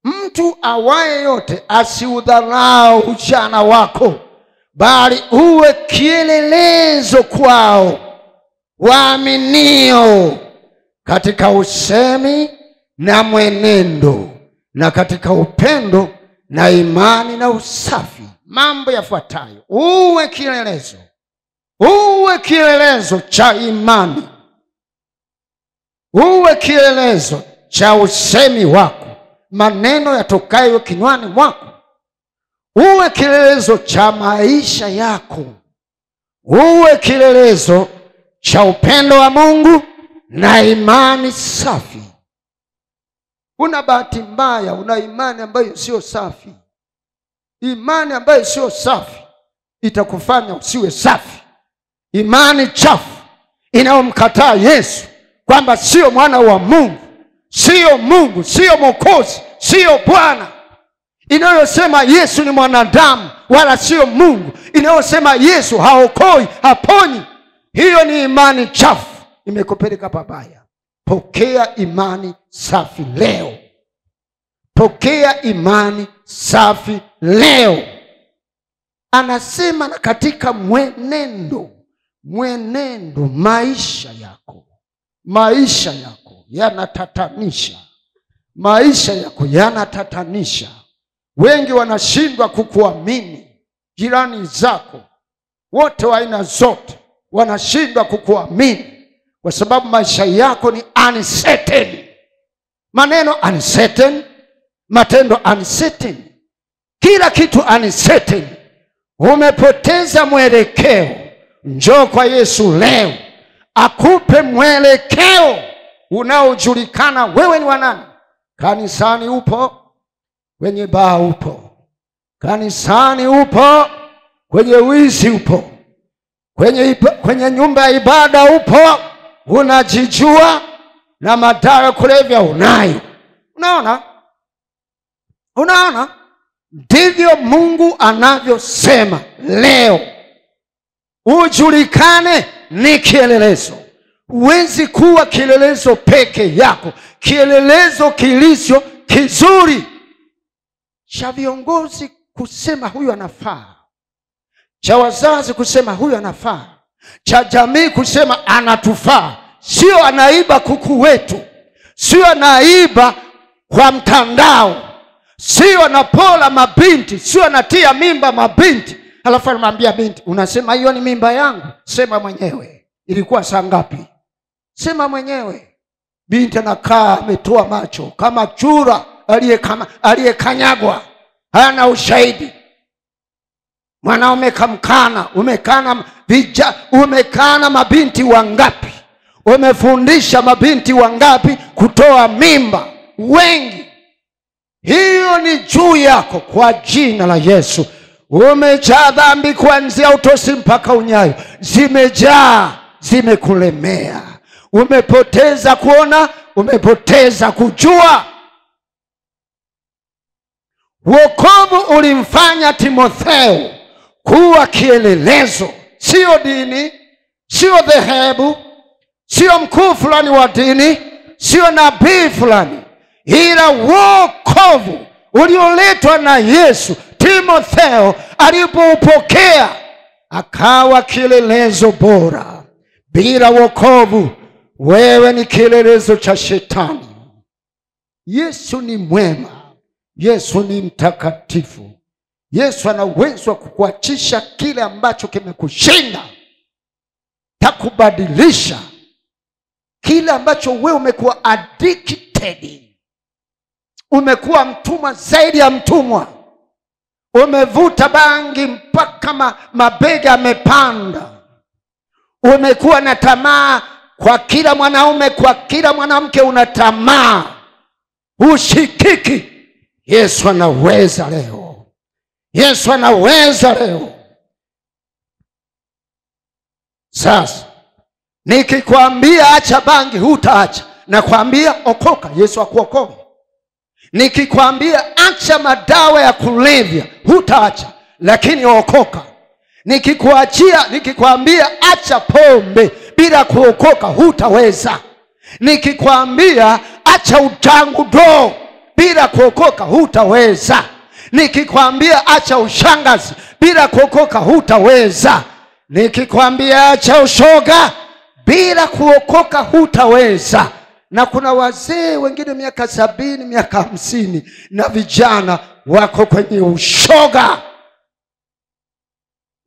mtu awaye yote asiudharau ujana wako, bali uwe kielelezo kwao waaminio katika usemi na mwenendo na katika upendo na imani na usafi. Mambo yafuatayo: uwe kielelezo cha imani, uwe kielelezo cha usemi wako, maneno yatokayo kinywani mwako, uwe kielelezo cha maisha yako, uwe kielelezo cha upendo wa Mungu na imani safi. Una bahati mbaya, una imani ambayo sio safi. Imani ambayo sio safi itakufanya usiwe safi. Imani chafu inayomkataa Yesu kwamba sio mwana wa Mungu, sio Mungu, sio Mwokozi, sio Bwana, inayosema Yesu ni mwanadamu wala sio Mungu, inayosema Yesu haokoi, haponyi, hiyo ni imani chafu, imekupeleka pabaya. Pokea imani safi leo. Pokea imani safi leo. Anasema na katika mwenendo, maisha yako yanatatanisha. Maisha yako yanatatanisha. Wengi wanashindwa kukuamini. Jirani zako wote wa aina zote wanashindwa kukuamini kwa sababu maisha yako ni uncertain. Maneno uncertain, matendo uncertain, kila kitu uncertain. Umepoteza mwelekeo. Njoo kwa Yesu leo akupe mwelekeo unaojulikana. Wewe ni wa nani? Kanisani upo, kwenye baa upo, kanisani upo, kwenye wizi upo, kwenye nyumba ya ibada upo, unajijua, na madawa kulevya unayo. Unaona? Ndivyo Mungu anavyosema leo. Ujulikane ni kielelezo. Huwezi kuwa kielelezo peke yako. Kielelezo kilicho kizuri cha viongozi kusema huyu anafaa, cha wazazi kusema huyu anafaa, cha jamii kusema anatufaa. Sio anaiba kuku wetu, sio anaiba kwa mtandao, sio anapola mabinti, sio anatia mimba mabinti. Halafu anamwambia binti, unasema hiyo ni mimba yangu? Sema mwenyewe ilikuwa saa ngapi? Sema mwenyewe. Binti anakaa ametoa macho kama chura aliyekanyagwa, hana ushahidi. Mwanaume kamkana, umekana mabinti wangapi? Umefundisha mabinti wangapi kutoa mimba? Wengi. Hiyo ni juu yako kwa jina la Yesu. Umejaa dhambi kuanzia utosi mpaka unyayo. Zimejaa, zimekulemea. Umepoteza kuona, umepoteza kujua. Wokovu ulimfanya Timotheo kuwa kielelezo. Sio dini, sio dhehebu, sio mkuu fulani wa dini, sio nabii fulani, ila wokovu ulioletwa na Yesu. Timotheo alipoupokea akawa kielelezo bora. Bila wokovu wewe ni kielelezo cha shetani. Yesu ni mwema, Yesu ni mtakatifu. Yesu ana uwezo wa kukuachisha kile ambacho kimekushinda, takubadilisha kile ambacho wewe umekuwa addicted. Umekuwa mtumwa zaidi ya mtumwa. Umevuta bangi mpaka mabega yamepanda. Umekuwa na tamaa kwa kila mwanaume, kwa kila mwanamke una tamaa. Ushikiki. Yesu anaweza leo. Yesu anaweza leo. Sasa nikikwambia acha bangi hutaacha. Nakwambia okoka, Yesu akuokoe. Nikikwambia acha madawa ya kulevya hutaacha, lakini okoka. Nikikwambia acha pombe bila kuokoka hutaweza. Nikikwambia acha utangudo bila kuokoka hutaweza. Nikikwambia acha ushangazi bila kuokoka hutaweza. Nikikwambia acha ushoga bila kuokoka hutaweza. Na kuna wazee wengine miaka 70, miaka 50 na vijana wako kwenye ushoga.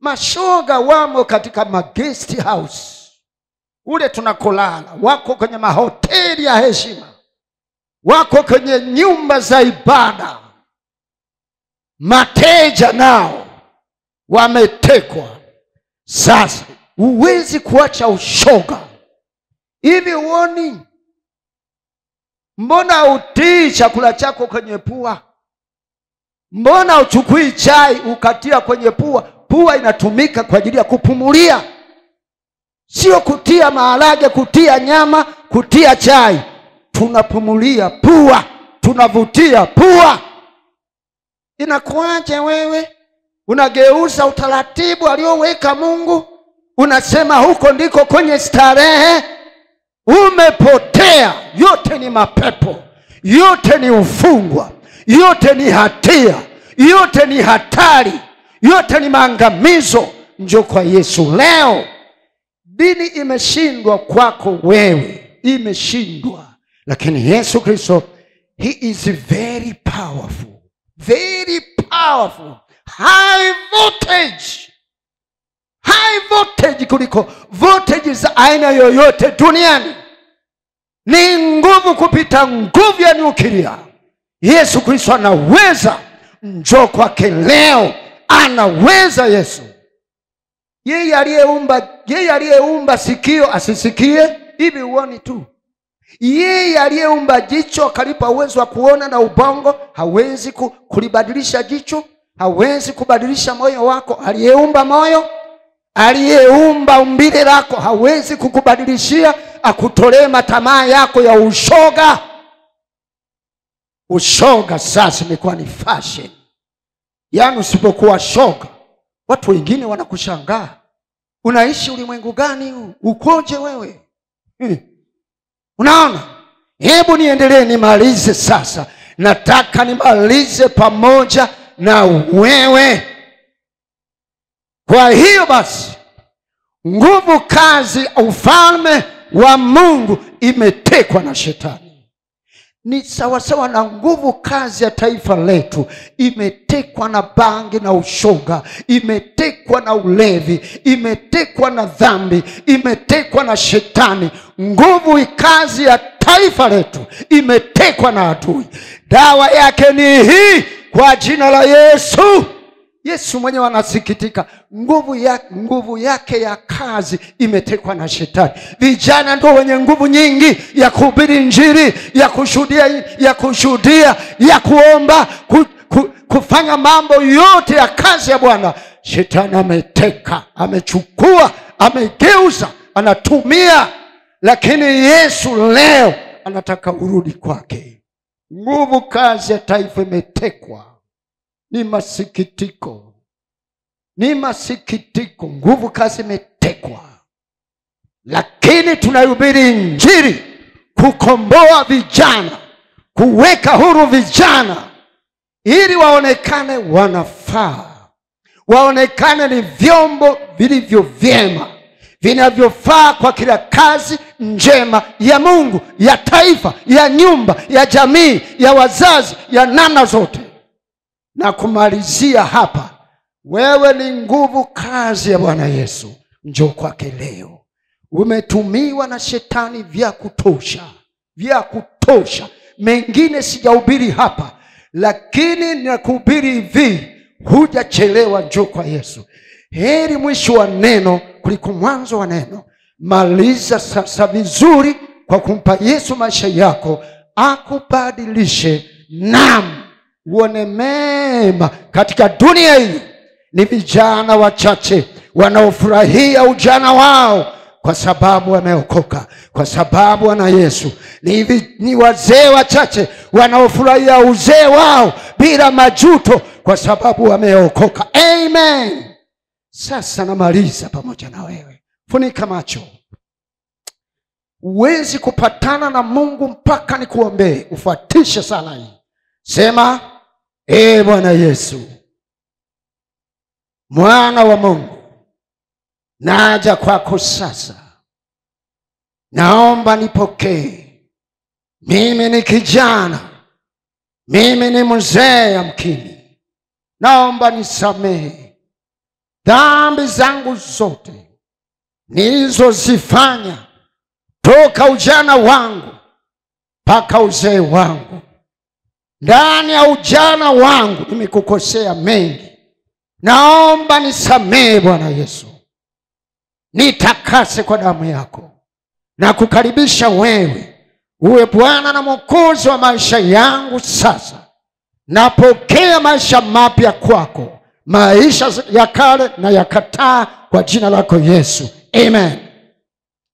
Mashoga wamo katika guest house ule tunakolala, wako kwenye mahoteli ya heshima, wako kwenye nyumba za ibada. Mateja nao wametekwa. Sasa huwezi kuacha ushoga. Hivi uoni? Mbona utii chakula chako kwenye pua? Mbona uchukui chai ukatia kwenye pua? Pua inatumika kwa ajili ya kupumulia, sio kutia maharage, kutia nyama, kutia chai. Tunapumulia pua, tunavutia pua. Inakuaje wewe unageuza utaratibu alioweka Mungu, unasema huko ndiko kwenye starehe? Umepotea. Yote ni mapepo, yote ni ufungwa, yote ni hatia, yote ni hatari, yote ni maangamizo. Njoo kwa Yesu leo. Dini imeshindwa kwako wewe, imeshindwa. Lakini Yesu Kristo, he is very powerful, very powerful. High voltage kuliko voltage za aina yoyote duniani. Ni nguvu kupita nguvu ya nyuklia. Yesu Kristo anaweza. Njoo kwake leo, anaweza Yesu. Yeye aliyeumba sikio asisikie hivi uoni tu? Yeye aliyeumba jicho akalipa uwezo wa kuona na ubongo, hawezi kulibadilisha jicho? Hawezi kubadilisha moyo wako? Aliyeumba moyo, aliyeumba umbile lako hawezi kukubadilishia akutolee matamaa yako ya ushoga? Ushoga sasa imekuwa ni fashion. Yaani usipokuwa shoga, watu wengine wanakushangaa. Unaishi ulimwengu gani huu? Ukoje wewe? Unaona? Hebu niendelee nimalize sasa. Nataka nimalize pamoja na wewe. Kwa hiyo basi, nguvu kazi ufalme wa Mungu imetekwa na shetani. Ni sawasawa na nguvu kazi ya taifa letu imetekwa na bangi na ushoga, imetekwa na ulevi, imetekwa na dhambi, imetekwa na shetani. Nguvu kazi ya taifa letu imetekwa na adui. Dawa yake ni hii, kwa jina la Yesu. Yesu mwenyewe anasikitika. Nguvu yake ya kazi imetekwa na shetani. Vijana ndio wenye nguvu nyingi ya kuhubiri Injili, ya kushuhudia, ya kuomba, kufanya mambo yote ya kazi ya Bwana. Shetani ameteka, amechukua, amegeuza, anatumia. Lakini Yesu leo anataka urudi kwake. Nguvu kazi ya taifa imetekwa. Ni masikitiko. Ni masikitiko, nguvu kazi imetekwa. Lakini tunahubiri Injili, kukomboa vijana, kuweka huru vijana, ili waonekane wanafaa, waonekane ni vyombo vilivyo vyema, vinavyofaa kwa kila kazi njema ya Mungu, ya taifa, ya nyumba, ya jamii, ya wazazi, ya namna zote. Na kumalizia hapa, wewe ni nguvu kazi ya Bwana Yesu. Njoo kwake leo. Umetumiwa na shetani vya kutosha, vya kutosha. Mengine sijahubiri hapa, lakini ninakuhubiri hivi, hujachelewa. Njoo kwa Yesu. Heri mwisho wa neno kuliko mwanzo wa neno. Maliza sasa vizuri kwa kumpa Yesu maisha yako, akubadilishe. Naam, uone mema katika dunia hii. Ni vijana wachache wanaofurahia ujana wao kwa sababu wameokoka, kwa sababu wana Yesu. Ni wazee wachache wanaofurahia uzee wao bila majuto kwa sababu wameokoka. Amen. Sasa namaliza pamoja na wewe. Funika macho. Huwezi kupatana na Mungu mpaka nikuombee. Ufuatishe sala hii. Sema, Bwana Yesu, Mwana wa Mungu, naja kwako sasa. Naomba nipokee. Mimi ni kijana, mimi ni mzee yamkini. Naomba nisamehe dhambi zangu zote nilizozifanya toka ujana wangu mpaka uzee wangu. Ndani ya ujana wangu nimekukosea mengi. Naomba nisamehe Bwana Yesu. Nitakase kwa damu yako. Na kukaribisha wewe uwe Bwana na Mwokozi wa maisha yangu sasa. Napokea maisha mapya kwako. Maisha ya kale na yakataa kwa jina lako Yesu. Amen.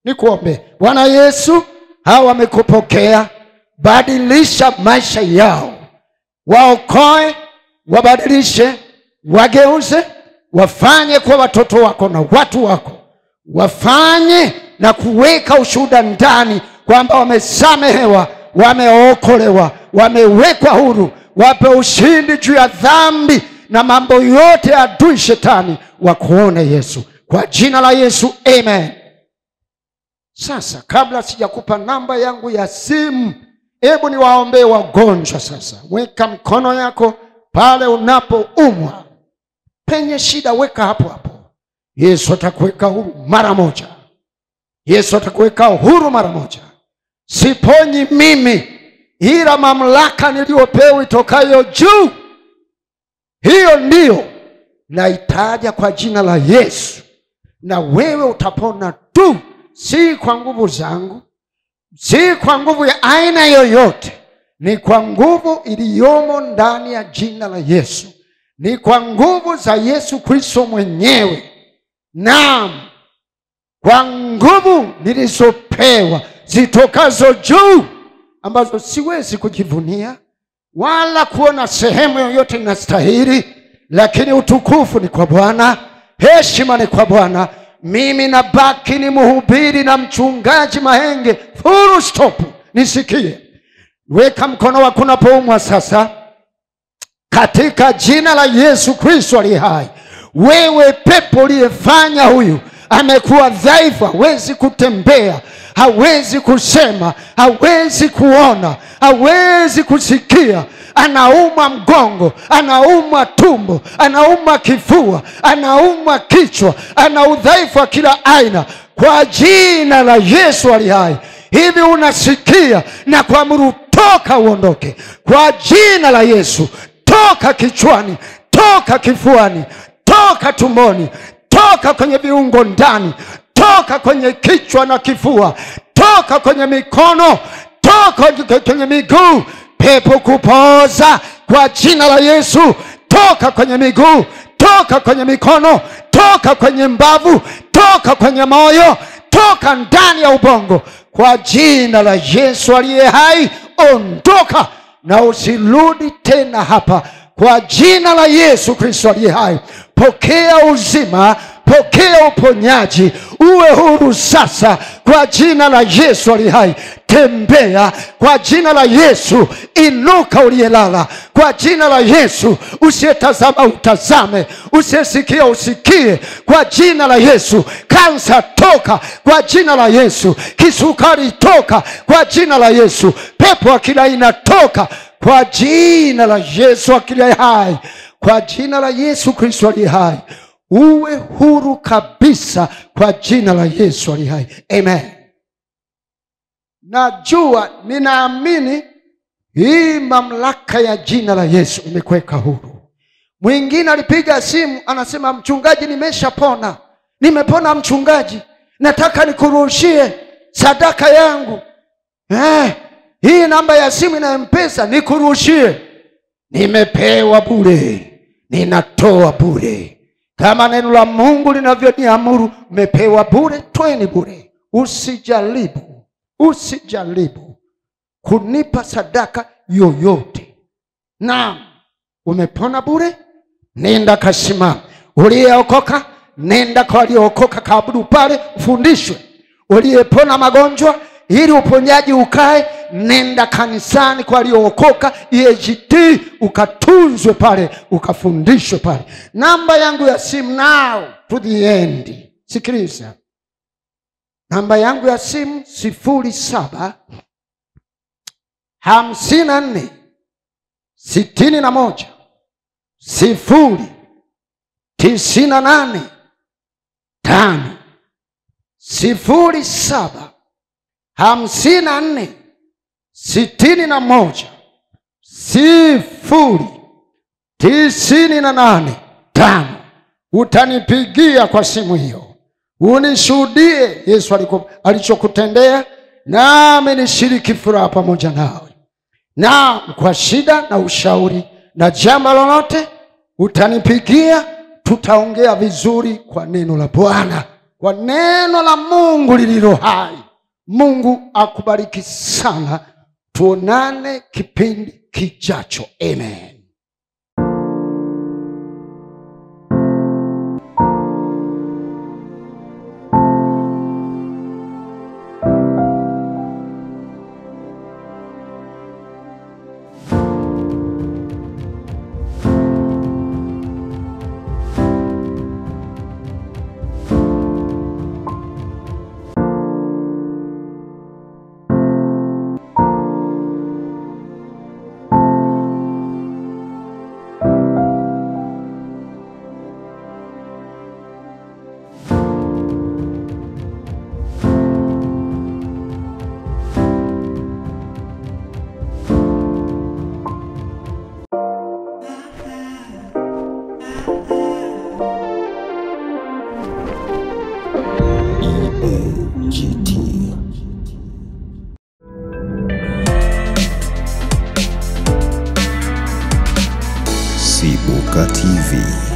Nikuombe. Bwana Yesu, hawa wamekupokea. Badilisha maisha yao. Waokoe, wabadilishe, wageuze, wafanye kwa watoto wako na watu wako. Wafanye na kuweka ushuhuda ndani kwamba wamesamehewa, wameokolewa, wamewekwa huru. Wape ushindi juu ya dhambi na mambo yote ya adui shetani, wakuone Yesu. Kwa jina la Yesu, amen. Sasa kabla sijakupa namba yangu ya simu, hebu niwaombee wagonjwa sasa. Weka mikono yako pale unapoumwa. Penye shida weka hapo hapo. Yesu atakuweka huru mara moja. Yesu atakuweka huru mara moja. Siponyi mimi, ila mamlaka niliyopewa itokayo juu, hiyo ndiyo naitaja kwa jina la Yesu. Na wewe utapona tu, si kwa nguvu zangu, si kwa nguvu ya aina yoyote. Ni kwa nguvu iliyomo ndani ya jina la Yesu. Ni kwa nguvu za Yesu Kristo mwenyewe. Naam, kwa nguvu nilizopewa zitokazo juu, ambazo siwezi kujivunia wala kuona sehemu yoyote inastahili, lakini utukufu ni kwa Bwana, heshima ni kwa Bwana. Mimi nabaki ni mhubiri na mchungaji Mahenge, full stop. Nisikie. Weka mkono wako unapoumwa sasa, katika jina la Yesu Kristo aliye hai. Wewe pepo uliyefanya huyu amekuwa dhaifu, hawezi kutembea, hawezi kusema, hawezi kuona, hawezi kusikia, anauma mgongo, anauma tumbo, anauma kifua, anauma kichwa, ana udhaifu wa kila aina, kwa jina la Yesu aliye hai. Hivi unasikia? Na kuamuru toka uondoke kwa jina la Yesu. Toka kichwani, toka kifuani, toka tumboni, toka kwenye viungo ndani, toka kwenye kichwa na kifua, toka kwenye mikono, toka kwenye miguu. Pepo kupoza kwa jina la Yesu. Toka kwenye miguu, toka kwenye mikono, toka kwenye mbavu, toka kwenye moyo, toka ndani ya ubongo kwa jina la Yesu aliye hai. Ondoka na usirudi tena hapa kwa jina la Yesu Kristo aliye hai. pokea uzima, pokea uponyaji, uwe huru sasa kwa jina la Yesu aliye hai. Tembea kwa jina la Yesu. Inuka uliyelala kwa jina la Yesu. Usiyetazama utazame, usiyesikia usikie kwa jina la Yesu. Kansa toka kwa jina la Yesu. Kisukari toka kwa jina la Yesu. Pepo akila inatoka kwa jina la Yesu akili hai. Kwa jina la Yesu Kristo aliye hai. Uwe huru kabisa kwa jina la Yesu aliye hai. Amen. Najua, ninaamini hii mamlaka ya jina la Yesu imekuweka huru. Mwingine alipiga simu anasema, mchungaji, nimeshapona. Nimepona mchungaji, nataka nikurushie sadaka yangu. Hii namba ya simu na M-Pesa nikurushie. Nimepewa bure, ninatoa bure. Kama neno la Mungu linavyoniamuru, umepewa bure, toeni bure. Usijaribu kunipa sadaka yoyote. Na umepona bure, nenda kasimama. Uliyeokoka, nenda kwa waliokoka kaabudu pale, ufundishwe. Uliyepona magonjwa ili uponyaji ukae, nenda kanisani kwa waliookoka EAGT, ukatunzwe pale, ukafundishwe pale. Namba yangu ya simu now to the end. Sikiliza. Namba yangu ya simu 07 54 61 0 98 5. 07 54 61 0 98 5. Utanipigia kwa simu hiyo, unishuhudie Yesu alichokutendea, nami nishiriki furaha pamoja nawe. Na kwa shida na ushauri na jambo lolote, utanipigia, tutaongea vizuri kwa neno la Bwana, kwa neno la Mungu lililo hai. Mungu akubariki sana. Tuonane kipindi kijacho. Amen. Sibuka TV.